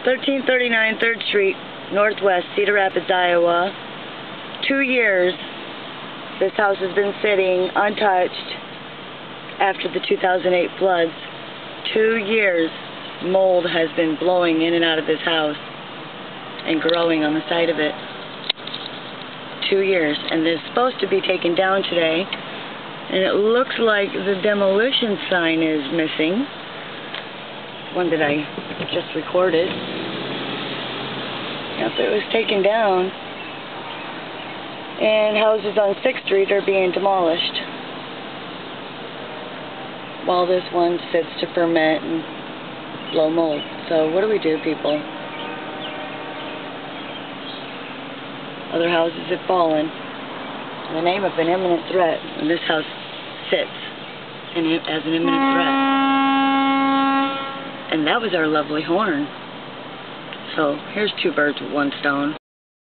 1339 3rd Street, Northwest, Cedar Rapids, Iowa. 2 years this house has been sitting untouched after the 2008 floods. 2 years mold has been blowing in and out of this house and growing on the side of it. 2 years, and it's supposed to be taken down today, and it looks like the demolition sign is missing. One that I just recorded. Yep, it was taken down, and houses on 6th Street are being demolished while this one sits to ferment and blow mold. So what do we do, people? Other houses have fallen in the name of an imminent threat, and this house sits as an imminent threat. And that was our lovely horn. So here's 2 birds with 1 stone.